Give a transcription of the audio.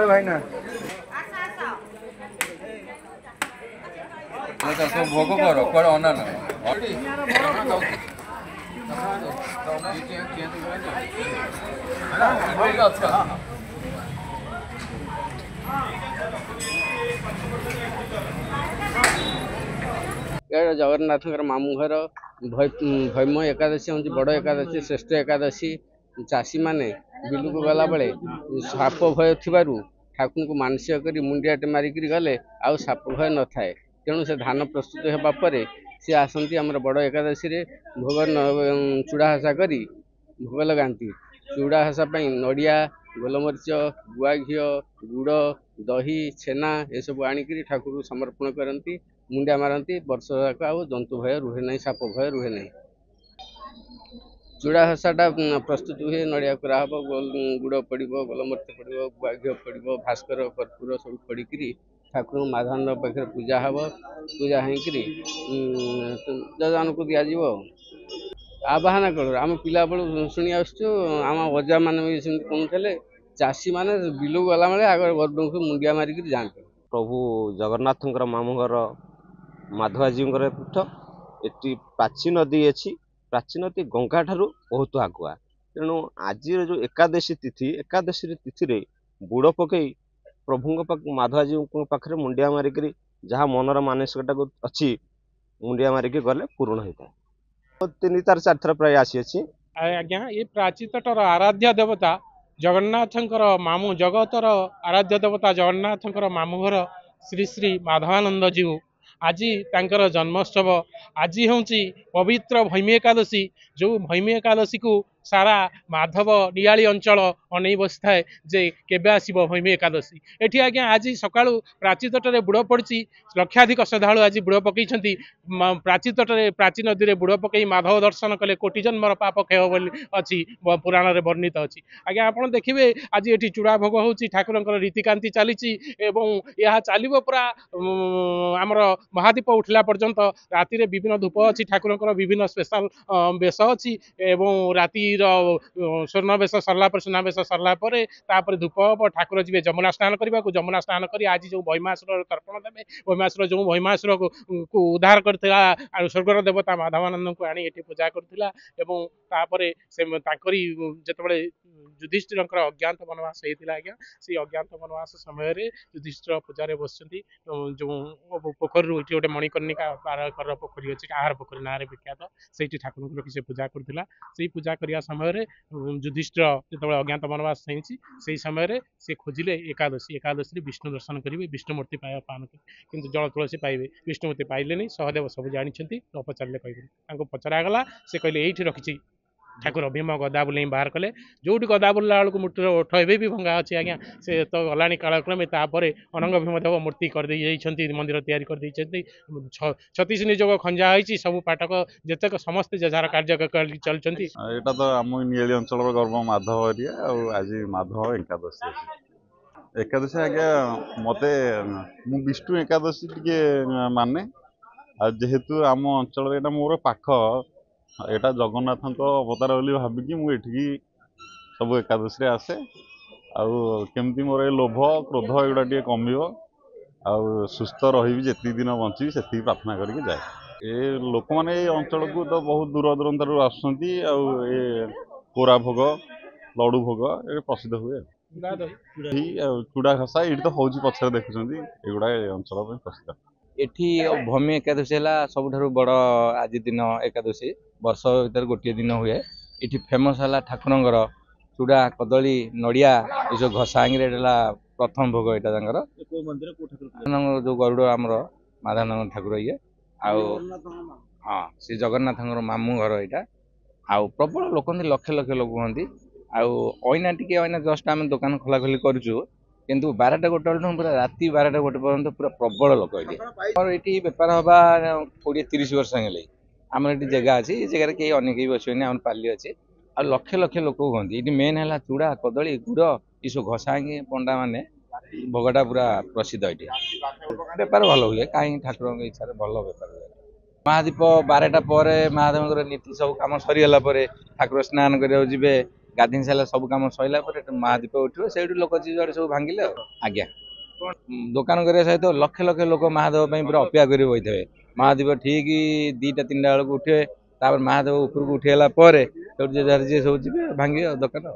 भाई ना सब भोग कर कुआड़े अना ना जगन्नाथ मामू घर भैम एकादशी हूँ बड़ एकादशी श्रेष्ठ एकादशी चाषी मैंने बिलू को गला बेले साप भय थी ठाकुर को मानसिक कर मुंडियाटे मारिक गले आउ साप भय न थाए तेणु से धान प्रस्तुत होगापर सी आसती आम बड़ एकादशी भोग चूड़ाहासा कर भोग लगाती चूड़ाहासा नड़िया गोलमरीच गुआ घी गुड़ दही छेना ये सब आणिक ठाकुर समर्पण करती मुंडिया मारती वर्ष जाक आ जंतु भय रुहे ना साप भय रुहे ना चूड़ाहासाटा प्रस्तुत हुए नड़िया कराब गुड़ पड़ गोलमरीच पड़ गुआ घी पड़ भास्कर कर्पूर सब पड़क ठाकुर माधान पाखे पूजा हम पूजा होकर जजमान को दिज्व आवाहन कर आम पिला बेलू शुणी आसचु आम अजा मैंने भी सेमती कहते चाषी मैंने बिलू गला बेले आग गरुड़ को मुंडिया मारिक जाते प्रभु जगन्नाथ मामू घर माधवाजी पीठ ये प्राची नदी अच्छी प्राची नदी गंगा ठारू बहुत आगुआ तेणु आज जो एकादशी तिथि बुड़ पकई प्रभु माधवाजी पाखे मुंडिया मारिक जहाँ मनर मानसिकता अच्छी मुंडिया मारिक गले पूर्ण होता है 3 4 थर प्राय आसी आज्ञा ये प्राची तटर आराध्य देवता जगन्नाथंकर मामू जगतर आराध्य देवता जगन्नाथंकर मामू घर श्री श्री माधवानंद जीव आज तांकर जन्मोत्सव आज हूँ पवित्र भैमी एकादशी जो भैमी एकादशी को सारा माधव नियाली अंचल अनै बसी थाए जे केबे आसीबो भैमी एकादशी एठी आज्ञा आज सकाळु प्राची तटरे बुड़ पड़ी लक्षाधिक श्रद्धालु आज बुड़ पकई प्राची तटरे प्राची नदी में बुड़ पकई माधव दर्शन कले कोटि जन्मर पाप क्षय बोली अच्छी पुराण में वर्णित अच्छी आज्ञा आप देखिए आज ये चूड़ा भोग हो ठाकुर रीतिकांति चली यह चलो पूरा आमर महादीप उठला पर्यंत राति विभिन्न धूप अच्छी ठाकुर विभिन्न स्पेशल बेश अच्छी राति स्वर्ण बेश सरला सुना बेश सरला धूप हम ठाकुर जी जमुना स्नान करने को जमुना स्नान कर आज जो भैमासुर तर्पण देवे भैमासुर जो भैमासुर को उद्धार करता स्वर्गर देवता माधवानंद को आनी पूजा करथिला एवं तापरे से जिते युधिष्ठिर अज्ञात वनवास होता आज्ञा से अज्ञात वनवास समय युधिष्ठिर पूजा बस जो पोखर ये गोटे मणिकर्णिका बारकर पोखरी अच्छी आहार पोखरी ना विख्यात से ठाकुर रखी से पूजा करथिला से पूजा करने समय युधिष्ठिर जो अज्ञात वनवास से समय से खोजिले एकादशी विष्णु दर्शन करेंगे विष्णुमूर्ति पान किंतु जल तुलसी पाइबे विष्णुमूर्ति पाइले नहीं सहदेव सब जानते न पचारे कहे पचरागला से कहले ये रखी ठाकुर भीम गदा बुले बाहर कले जो गदा बुलला बेलू मूर्तिर ओठ एवं भी भंगा अच्छी आज्ञा से तो गला कालक्रमे तापर अनंग भीमदेव मूर्ति कर मंदिर तैयारी कर 36 निजोग खंजा होती सब पाठक जितेक समस्ते जार कार्य चलती यहाँ तो आम नियाली अंचल गर्व माधव एरिया आज माधव एकादशी एकादशी आज्ञा मत विष्णु एकादशी टे माने जेहेतु आम अंचल यहाँ मोर पाख यहाँ जगन्नाथ अवतार बोली भाविकी मुझे सब एकादशी आसे आमती मोर लोभ क्रोध एगुड़ा टे कम सुस्थ रही जी दिन बची से प्रार्थना करके जाए ये लोक मैंने अंचल को तो बहुत दूर दूरांतर आसुँच कोरा भोग लड़ू भोग ये प्रसिद्ध हुए चूड़ा घसा ये तो हूँ पचर देखुं एगुड़ा अंचल प्रसिद्ध एठी भौमी एकादशी है सब बड़ आज दिन एकादशी वर्ष भर गोटे दिन हुए ये फेमस है ठाकुर चूड़ा कदली नड़िया ये सब घसांगे प्रथम भोग यहाँ जो गरुड़ आमर माधानंद ठाकुर ये हाँ से जगन्नाथ मामू घर यहाँ आउ प्रबल लोक लक्ष लक्ष लोक हमें आईना टी अना जस्ट आम दुकान खोला खोली करूँ किंतु 12टा गोटे पूरा राति 12टा गोटे पर्यंत पूरा प्रबल लोक ये बेपार हवा 20-30 वर्ष होंगे आम ये जगह अच्छी ये जगह कहीं अनेक बसने आम पाली अच्छे आ लक्ष लक्ष लोक कहते ये मेन है चूड़ा कदली गुड़ ये सब घसांगे पंडा मैंने भोगटा पूरा प्रसिद्ध ये बेपार भल हुए कहीं ठाकुर इच्छा भल बेपार हुए। महादीप 12टा पर महादेव नीति सब कम सरीगला ठाकुर स्नान कर गाधी सारा सब कम सरला महादीप उठे से लोक जुआड़े सब भांगिले आज्ञा दुकान करने सहित लक्ष लक्ष लोक महादेव पूरा अपेक्षा कर बही महादीप ठीक 2टा 3टा बेलू उठे महादेव उपरको उठेगा जी सब भांगे दुकान।